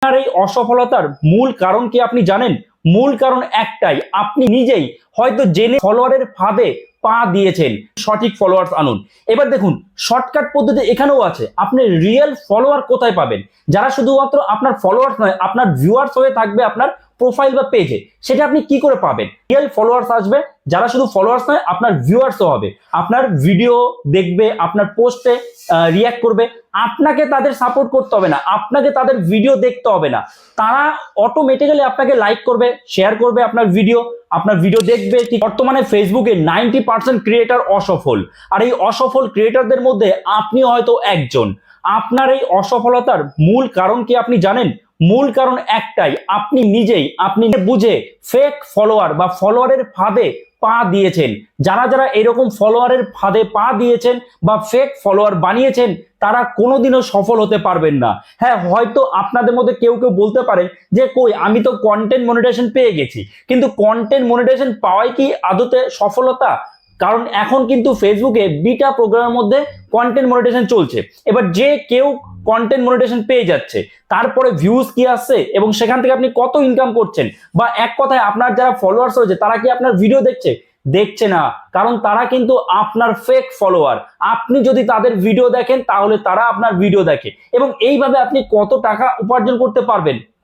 আপনার এই অসফলতার মূল কারণ কি আপনি জানেন? মূল কারণ একটাই, আপনি নিজেই হয়তো জেনে ফলোয়ারের ফাঁদে পা দিয়েছেন। সঠিক ফলোয়ার্স আনুন। এবার দেখুন, শর্টকাট পদ্ধতি এখানেও আছে। আপনি রিয়েল ফলোয়ার কোথায় পাবেন? যারা শুধুমাত্র আপনার ফলোয়ার্স নয়, আপনার ভিউয়ার্স হয়ে থাকবে আপনার প্রোফাইল বা পেজে, সেটা আপনি কি করে পাবেন? রিয়েল ফলোয়ার্স আসবে, যারা শুধু ফলোয়ার্স নয়, আপনার ভিউয়ার্সও হবে, আপনার ভিডিও দেখবে, আপনার পোস্টে রিয়াক্ট করবে। আপনাকে তাদের সাপোর্ট করতে হবে না, আপনাকে তাদের ভিডিও দেখতে হবে না, তারা অটোমেটিক্যালি আপনাকে লাইক করবে, শেয়ার করবে আপনার ভিডিও দেখবে। বর্তমানে ফেসবুকে 90% ক্রিয়েটর অসফল, আর এই অসফল ক্রিয়েটরদের মধ্যে আপনি হয়তো একজন। আপনার এই অসফলতার মূল কারণ কি আপনি জানেন? মূল কারণ একটাই, আপনি নিজেই আপনি বুঝে ফেক ফলোয়ার বা ফলোয়ারের ফাঁদে পা দিয়েছেন। যারা যারা এরকম ফলোয়ারের ফাঁদে পা দিয়েছেন বা ফেক ফলোয়ার বানিয়েছেন, তারা কোনোদিনও সফল হতে পারবেন না। হ্যাঁ, হয়তো আপনাদের মধ্যে কেউ কেউ বলতে পারেন যে কই, আমি তো কন্টেন্ট মনিটাইজেশন পেয়ে গেছি, কিন্তু কন্টেন্ট মনিটাইজেশন পাওয়াই কি আদতে সফলতা? কারণ এখন কিন্তু ফেসবুকে বিটা প্রোগ্রামের মধ্যে কন্টেন্ট মনিটাইজেশন চলছে। এবার যে কেউ কন্টেন্ট মনিটাইজেশন পেয়ে যাচ্ছে, তারপরে ভিউজ কি আসছে এবং সেখান থেকে আপনি কত ইনকাম করছেন, বা এক কথায় আপনার যারা ফলোয়ার্স রয়েছে তারা কি আপনার ভিডিও দেখছে না, কারণ তারা কিন্তু আপনার ফেক ফলোয়ার। আপনি যদি তাদের ভিডিও দেখেন তাহলে তারা আপনার ভিডিও দেখে, এবং এইভাবে আপনি কত টাকা উপার্জন করতে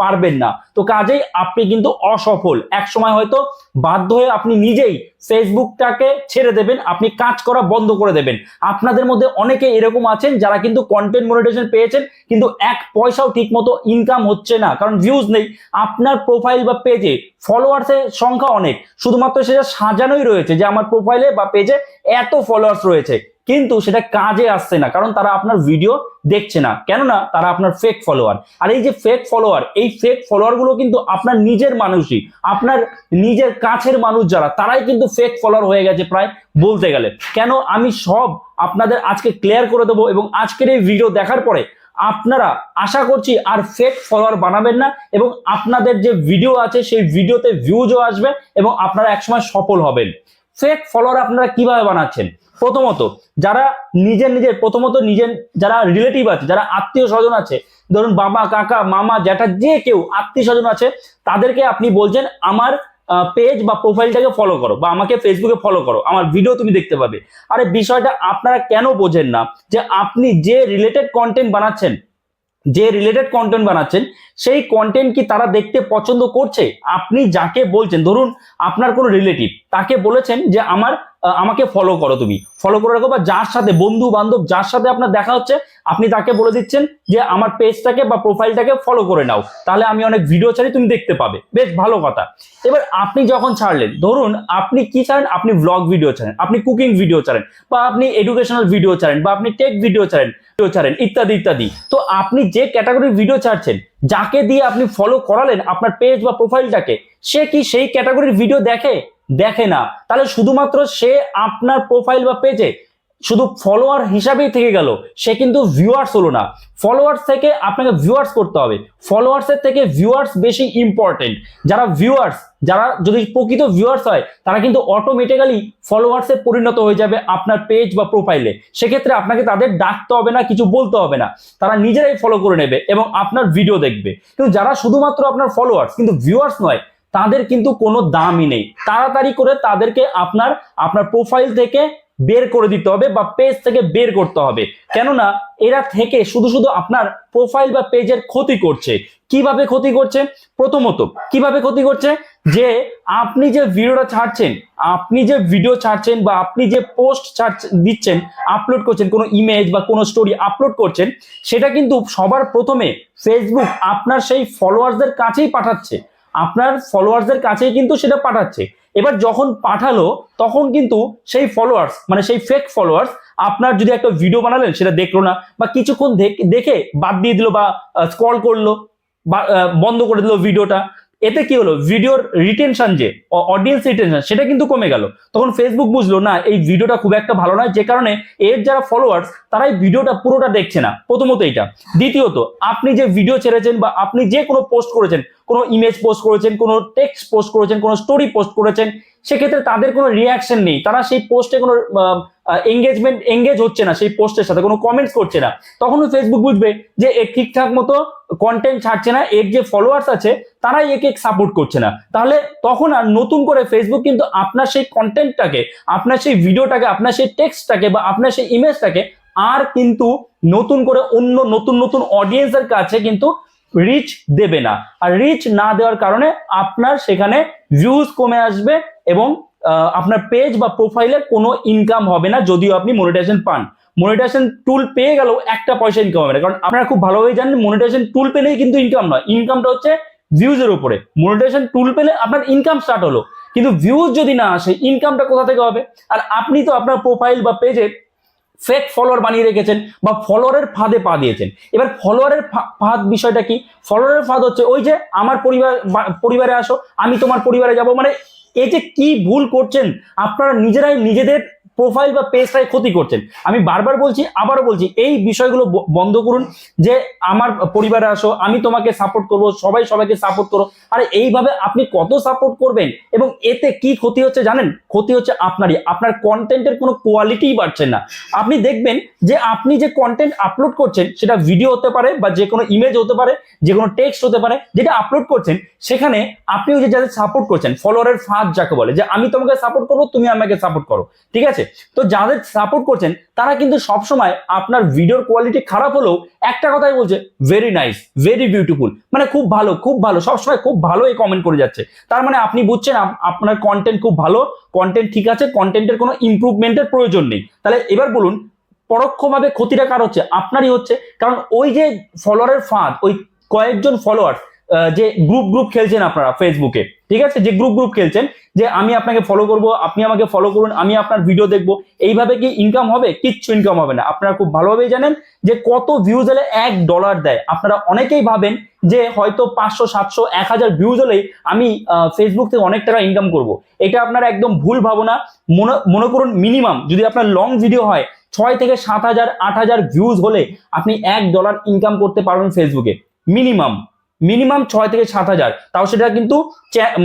পারবেন না। তো কাজেই আপনি কিন্তু অসফল। এক সময় হয়তো বাধ্য হয়ে আপনি নিজেই ফেসবুকটাকে ছেড়ে দেবেন, আপনি কাজ করা বন্ধ করে দেবেন। আপনাদের মধ্যে অনেকে এরকম আছেন যারা কিন্তু কন্টেন্ট মনিটাইজেশন পেয়েছেন, কিন্তু এক পয়সাও ঠিক মতো ইনকাম হচ্ছে না, কারণ ভিউজ নেই। আপনার প্রোফাইল বা পেজে ফলোয়ার্সের সংখ্যা অনেক, শুধুমাত্র সেটা সাজানোই রয়েছে যে আমার প্রোফাইলে বা পেজে এত ফলোয়ার্স রয়েছে, কিন্তু সেটা কাজে আসছে না, কারণ তারা আপনার ভিডিও দেখছে না, কেননা তারা আপনার ফেক ফলোয়ার। আর এই যে ফেক ফলোয়ার, এই ফেক ফলোয়ার গুলো কিন্তু আপনার নিজের মানুষই, আপনার নিজের কাছের মানুষ যারা, তারাই কিন্তু ফেক ফলোয়ার হয়ে গেছে প্রায় বলতে গেলে। কেন, আমি সব আপনাদের আজকে ক্লিয়ার করে দেবো, এবং আজকের এই ভিডিও দেখার পরে আপনারা আশা করছি আর ফেক ফলোয়ার বানাবেন না, এবং আপনাদের যে ভিডিও আছে সেই ভিডিওতে ভিউজও আসবে, এবং আপনারা একসময় সফল হবেন। ফেক ফলোয়ার আপনারা কিভাবে বানাচ্ছেন? প্রথমত যারা নিজের যারা রিলেটিভ আছে, যারা আত্মীয় স্বজন আছে, ধরুন বাবা, কাকা, মামা, জ্যাঠা, যে কেউ আত্মীয় স্বজন আছে, তাদেরকে আপনি বলছেন আমার পেজ বা প্রোফাইলটাকে ফলো করো, বা আমাকে ফেসবুকে ফলো করো, আমার ভিডিও তুমি দেখতে পাবে। আরে বিষয়টা আপনারা কেন বোঝেন না যে আপনি যে রিলেটেড কন্টেন্ট বানাচ্ছেন সেই কন্টেন্ট কি তারা দেখতে পছন্দ করছে? আপনি যাকে বলছেন, ধরুন আপনার কোনো রিলেটিভ, তাকে বলেছেন যে আমাকে ফলো করো, তুমি ফলো করে রাখো, বা যার সাথে বন্ধু বান্ধব যার সাথে আপনার দেখা হচ্ছে, আপনি তাকে বলে দিচ্ছেন যে আমার পেজটাকে বা প্রোফাইলটাকে ফলো করে নাও, তাহলে আমি অনেক ভিডিও ছাড়ি, তুমি দেখতে পাবে। বেশ ভালো কথা। এবার আপনি যখন ছাড়লেন, ধরুন আপনি কি ছাড়েন, আপনি ব্লগ ভিডিও ছাড়েন, আপনি কুকিং ভিডিও ছাড়েন, বা আপনি এডুকেশনাল ভিডিও ছাড়েন, বা আপনি টেক ভিডিও ছাড়েন ইত্যাদি ইত্যাদি। তো আপনি যে ক্যাটাগরির ভিডিও ছাড়ছেন, যাকে দিয়ে আপনি ফলো করালেন আপনার পেজ বা প্রোফাইলটাকে, সে কি সেই ক্যাটাগরির ভিডিও দেখে না? তাহলে শুধুমাত্র সে আপনার প্রোফাইল বা পেজে শুধু ফলোয়ার হিসাবেই থেকে গেল, সে কিন্তু ভিউয়ার্স হলো না। ফলোয়ার্স থেকে আপনাকে ভিউয়ার্স করতে হবে, ফলোয়ার্সের থেকে ভিউয়ার্স বেশি ইম্পর্টেন্ট। যারা যদি প্রকৃত ভিউয়ার্স হয়, তারা কিন্তু অটোমেটিক্যালি ফলোয়ার্সে পরিণত হয়ে যাবে আপনার পেজ বা প্রোফাইলে। সেক্ষেত্রে আপনাকে তাদের ডাকতে হবে না, কিছু বলতে হবে না, তারা নিজেরাই ফলো করে নেবে এবং আপনার ভিডিও দেখবে। কিন্তু যারা শুধুমাত্র আপনার ফলোয়ার্স কিন্তু ভিউয়ার্স নয়, তাদের কিন্তু কোনো দামই নেই। তাড়াতাড়ি করে তাদেরকে আপনার প্রোফাইল থেকে বের করে দিতে হবে, বা পেজ থেকে বের করতে হবে, কেননা এরা থেকে শুধু আপনার প্রোফাইল বা পেজের ক্ষতি করছে। কিভাবে ক্ষতি করছে? প্রথমত কিভাবে ক্ষতি করছে, যে আপনি যে ভিডিও ছাড়ছেন বা আপনি যে পোস্ট দিচ্ছেন, আপলোড করছেন, কোনো ইমেজ বা কোনো স্টোরি আপলোড করছেন, সেটা কিন্তু সবার প্রথমে ফেসবুক আপনার সেই ফলোয়ার্সদের কাছেই পাঠাচ্ছে, আপনার ফলোয়ার্সদের কাছেই কিন্তু সেটা পাঠাচ্ছে। এবার যখন পাঠালো, তখন কিন্তু সেই ফলোয়ার্স, মানে সেই ফেক ফলোয়ার্স, আপনার যদি একটা ভিডিও বানালেন সেটা দেখলো না, বা কিছুক্ষণ দেখে বাদ দিয়ে দিল, বা স্ক্রল করলো, বা বন্ধ করে দিল ভিডিওটা। এতে কি হলো, ভিডিওর রিটেনশন, যে অডিয়েন্স রিটেনশন, সেটা কিন্তু কমে গেল। তখন ফেসবুক বুঝলো না এই ভিডিওটা খুব একটা ভালো নয়, যে কারণে এর যারা ফলোয়ার্স, তারাই ভিডিওটা পুরোটা দেখছে না। প্রথমত এইটা। দ্বিতীয়ত, আপনি যে ভিডিও ছেড়েছেন বা আপনি যে কোনো পোস্ট করেছেন, কোনো ইমেজ পোস্ট করেছেন, কোনো টেক্সট পোস্ট করেছেন, কোনো স্টোরি পোস্ট করেছেন, সেক্ষেত্রে তাদের কোনো রিয়াকশন নেই, তারা সেই পোস্টে কোনো এঙ্গেজ হচ্ছে না সেই পোস্টের সাথে, কোনো কমেন্টস করছে না, তখনও ফেসবুক বুঝবে যে এ ঠিকঠাক মতো কন্টেন্ট ছাড়ছে না, এর যে ফলোয়ার্স আছে তারাই একে সাপোর্ট করছে না। তাহলে তখন আর নতুন করে ফেসবুক কিন্তু আপনার সেই কন্টেন্টটাকে, আপনার সেই ভিডিওটাকে, আপনার সেই টেক্সটটাকে বা আপনার সেই ইমেজটাকে আর কিন্তু নতুন করে অন্য নতুন নতুন অডিয়েন্সের কাছে কিন্তু রিচ দেবে না। আর রিচ না দেওয়ার কারণে আপনার সেখানে ভিউজ কমে আসবে এবং আপনার পেজ বা প্রোফাইলে কোনো ইনকাম হবে না, যদিও আপনি মনিটাইজেশন পান। মনিটাইজেশন টুল পেয়ে গেলেও একটা পয়সা ইনকাম হবে না, কারণ আপনারা খুব ভালোভাবে জানেন মনিটাইজেশন টুল পেলেই কিন্তু ইনকাম নয়, ইনকামটা হচ্ছে ভিউজের উপরে। মনিটাইজেশন টুল পেলে আপনার ইনকাম স্টার্ট হলো, কিন্তু ভিউজ যদি না আসে ইনকামটা কোথা থেকে হবে? আর আপনি তো আপনার প্রোফাইল বা পেজে ফেক ফলোয়ার বানিয়ে রেখেছেন বা ফলোয়ারের ফাঁদে পা দিয়েছেন। এবার ফলোয়ারের ফাঁদ বিষয়টা কি? ফলোয়ারের ফাঁদ হচ্ছে ওই যে আমার পরিবারে আসো, আমি তোমার পরিবারে যাব, মানে এই যে কি ভুল করছেন আপনারা, নিজেরাই নিজেদের প্রোফাইল বা পেজটাই ক্ষতি করছেন। আমি বারবার বলছি, আবারও বলছি, এই বিষয়গুলো বন্ধ করুন। যে আমার পরিবারে আসো, আমি তোমাকে সাপোর্ট করব, সবাই সবাইকে সাপোর্ট করো। আরে এইভাবে আপনি কত সাপোর্ট করবেন? এবং এতে কি ক্ষতি হচ্ছে জানেন? ক্ষতি হচ্ছে আপনারই, আপনার কন্টেন্টের কোনো কোয়ালিটিই বাড়ছে না। আপনি দেখবেন যে আপনি যে কন্টেন্ট আপলোড করছেন, সেটা ভিডিও হতে পারে বা যে কোনো ইমেজ হতে পারে, যে কোনো টেক্সট হতে পারে, যেটা আপলোড করছেন সেখানে আপনি ওই যে যাদের সাপোর্ট করছেন, ফলোয়ারের ফাঁদ যাকে বলে, যে আমি তোমাকে সাপোর্ট করবো, তুমি আমাকে সাপোর্ট করো, ঠিক আছে? তো যাদের সাপোর্ট করছেন তারা কিন্তু সবসময় আপনার ভিডিওর কোয়ালিটি খারাপ হলেও একটা কথাই বলছে, ভেরি নাইস, ভেরি বিউটিফুল, মানে খুব ভালো, খুব ভালো, সবসময় খুব ভালো এই কমেন্ট করে যাচ্ছে। তার মানে আপনি বুঝছেন আপনার কন্টেন্ট খুব ভালো, কন্টেন্ট ঠিক আছে, কন্টেন্টের কোনো ইমপ্রুভমেন্টের প্রয়োজন নেই। তাহলে এবার বলুন, পরোক্ষভাবে ক্ষতিটা কার হচ্ছে? আপনারই হচ্ছে। কারণ ওই যে ফলোয়ারের ফাঁদ, ওই কয়েকজন ফলোয়ার যে গ্রুপ খেলছেন আপনারা ফেসবুকে, ঠিক আছে, যে গ্রুপ খেলছেন, যে আমি আপনাকে ফলো করব, আপনি আমাকে ফলো করুন, আমি আপনার ভিডিও দেখব, এইভাবে কি ইনকাম হবে? কিচ্ছু ইনকাম হবে না। আপনারা খুব ভালোভাবেই জানেন যে কত ভিউজ হলে $1 দেয়। আপনারা অনেকেই ভাবেন যে হয়তো 500, 700, 1000 ভিউজ হলেই আমি ফেসবুক থেকে অনেক টাকা ইনকাম করব। এটা আপনারা একদম ভুল ভাবনা। মনে করুন মিনিমাম যদি আপনার লং ভিডিও হয় 6 থেকে 7,000, 8,000 ভিউজ হলে আপনি $1 ইনকাম করতে পারবেন ফেসবুকে। মিনিমাম 6 থেকে 7,000, তাও সেটা কিন্তু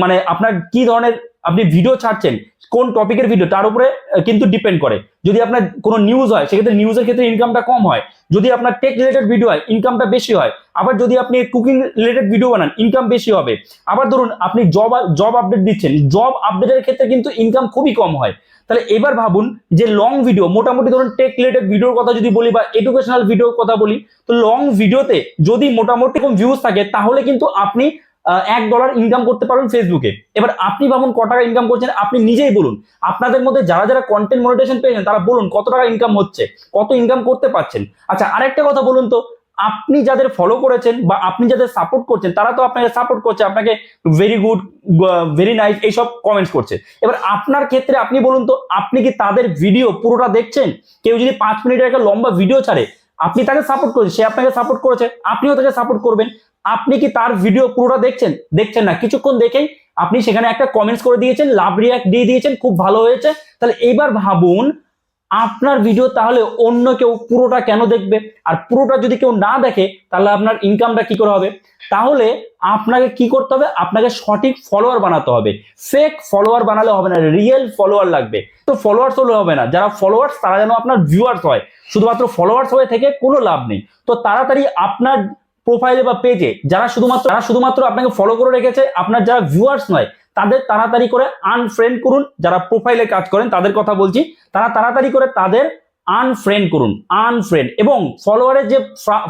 মানে আপনার কি ধরনের আপনি ভিডিও ছাড়ছেন, কোন টপিকের ভিডিও, তার উপরে কিন্তু ডিপেন্ড করে। যদি আপনার কোনো নিউজ হয় সেক্ষেত্রে নিউজের ক্ষেত্রে ইনকামটা কম হয়, যদি আপনার টেক রিলেটেড ভিডিও হয় ইনকামটা বেশি হয়, আবার যদি আপনি কুকিং রিলেটেড ভিডিও বানান ইনকাম বেশি হবে। আবার ধরুন আপনি জব আপডেট দিচ্ছেন, জব আপডেটের ক্ষেত্রে কিন্তু ইনকাম খুবই কম হয়। তাহলে এবার ভাবুন যে লং ভিডিও, মোটামুটি ধরুন টেক রিলেটেড ভিডিওর কথা যদি বলি বা এডুকেশনাল ভিডিওর কথা বলি, তো লং ভিডিওতে যদি মোটামুটি কম ভিউজ থাকে তাহলে কিন্তু আপনি $1 ইনকাম করতে পারবেন ফেসবুকে। এবার আপনি ভাবুন ক টাকা ইনকাম করছেন, আপনি নিজেই বলুন। আপনাদের মধ্যে যারা যারা কন্টেন্ট মনিটাইজেশন পেয়েছেন তারা বলুন কত টাকা ইনকাম হচ্ছে, কত ইনকাম করতে পারছেন। আচ্ছা, আরেকটা কথা বলুন তো, আপনি যাদের ফলো করেছেন বা আপনি যাদের সাপোর্ট করছেন তারা তো আপনাকে সাপোর্ট করছে, আপনাকে ভেরি গুড, ভেরি নাইস এইসব কমেন্টস করছে। এবার আপনার ক্ষেত্রে আপনি বলুন তো, আপনি কি তাদের ভিডিও পুরোটা দেখছেন? কেউ যদি 5 মিনিটের একটা লম্বা ভিডিও ছাড়ে, আপনি তাকে সাপোর্ট করেছেন, সে আপনাকে সাপোর্ট করেছে, আপনিও তাকে সাপোর্ট করবেন। আপনি কি তার ভিডিও পুরোটা দেখছেন না, কিছুক্ষণ দেখেই আপনি সেখানে একটা কমেন্টস করে দিয়েছেন, লাভ রিয়াক্ট দিয়ে দিয়েছেন, খুব ভালো হয়েছে। তাহলে এইবার ভাবুন আপনার ভিডিও তাহলে অন্য কেউ পুরোটা কেন দেখবে? আর পুরোটা যদি কেউ না দেখে তাহলে আপনার ইনকামটা কি করে হবে? তাহলে আপনাকে কি করতে হবে? আপনাকে সঠিক ফলোয়ার বানাতে হবে। ফেক ফলোয়ার বানালে হবে না, রিয়েল ফলোয়ার লাগবে। তো ফলোয়ার্স হলে হবে না, যারা ফলোয়ার্স তারা যেন আপনার ভিউয়ার্স হয়। শুধুমাত্র ফলোয়ার্স হয়ে থেকে কোনো লাভ নেই। তো তাড়াতাড়ি আপনার প্রোফাইলে বা পেজে যারা শুধুমাত্র আপনাকে ফলো করে রেখেছে, আপনার যারা ভিউয়ার্স নয়, তাদের তাড়াতাড়ি করে আনফ্রেন্ড করুন। যারা প্রোফাইলে কাজ করেন তাদের কথা বলছি, তারা তাড়াতাড়ি করে তাদের আনফ্রেন্ড করুন, আনফ্রেন্ড। এবং ফলোয়ারের যে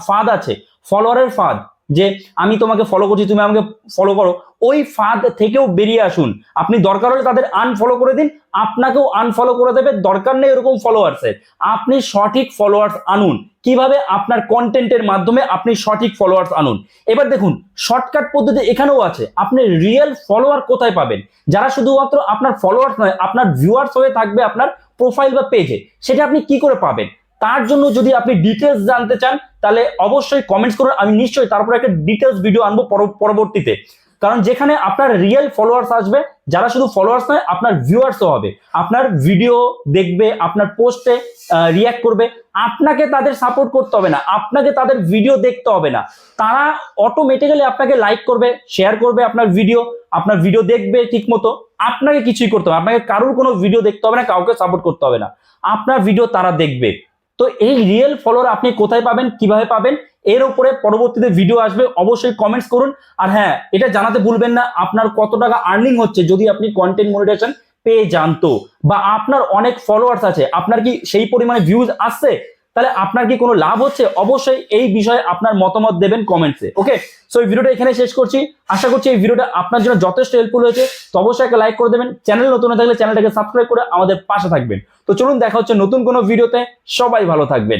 ফাঁদ আছে, ফলোয়ারের ফাঁদ, যে আমি তোমাকে ফলো করছি তুমি আমাকে ফলো করো, ওই ফাঁদ থেকেও বেরিয়ে আসুন। আপনি দরকার হলে তাদের আনফলো করে দিন, আপনাকেও আনফলো করে দেবে, দরকার নেই এরকম ফলোয়ার্সের। আপনি সঠিক ফলোয়ার্স আনুন। কিভাবে? আপনার কন্টেন্টের মাধ্যমে আপনি সঠিক ফলোয়ার্স আনুন। এবার দেখুন শর্টকাট পদ্ধতি এখানেও আছে। আপনি রিয়েল ফলোয়ার কোথায় পাবেন? যারা শুধুমাত্র আপনার ফলোয়ার্স নয়, আপনার ভিউয়ার্স হয়ে থাকবে আপনার প্রোফাইল বা পেজে, সেটা আপনি কি করে পাবেন? তার জন্য যদি আপনি ডিটেলস জানতে চান তাহলে অবশ্যই কমেন্টস করুন, আমি নিশ্চয়ই তারপর একটা ডিটেলস ভিডিও আনবো পরবর্তীতে। কারণ যেখানে আপনার রিয়েল ফলোয়ার্স আসবে, যারা শুধু ফলোয়ার্স নয় আপনার ভিউয়ার্সও হবে, আপনার ভিডিও দেখবে, আপনার পোস্টে রিয়াক্ট করবে। আপনাকে তাদের সাপোর্ট করতে হবে না, আপনাকে তাদের ভিডিও দেখতে হবে না, তারা অটোমেটিক্যালি আপনাকে লাইক করবে, শেয়ার করবে আপনার ভিডিও দেখবে ঠিক মতো। আপনাকে কিছুই করতে হবে না, আপনাকে কারোর কোনো ভিডিও দেখতে হবে না, কাউকে সাপোর্ট করতে হবে না, আপনার ভিডিও তারা দেখবে। তো এই রিয়েল ফলোয়ার আপনি কোথায় পাবেন, কিভাবে পাবেন, এর উপরে পরবর্তীতে ভিডিও আসবে, অবশ্যই কমেন্টস করুন। আর হ্যাঁ, এটা জানাতে ভুলবেন না আপনার কত টাকা আর্নিং হচ্ছে যদি আপনি কন্টেন্ট মনিটাইজেশন পেয়ে যান। তো বা আপনার অনেক ফলোয়ার্স আছে, আপনার কি সেই পরিমাণে ভিউজ আসছে, তাহলে আপনার কি কোনো লাভ হচ্ছে, অবশ্যই এই বিষয়ে আপনার মতামত দেবেন কমেন্টসে। ওকে, সো এই ভিডিওটা এখানে শেষ করছি। আশা করছি এই ভিডিওটা আপনার জন্য যথেষ্ট হেল্পফুল হয়েছে। তো অবশ্যই একটা লাইক করে দেবেন, চ্যানেল নতুন হয়ে থাকলে চ্যানেলটাকে সাবস্ক্রাইব করে আমাদের পাশে থাকবেন। তো চলুন দেখা হচ্ছে নতুন কোনো ভিডিওতে, সবাই ভালো থাকবেন।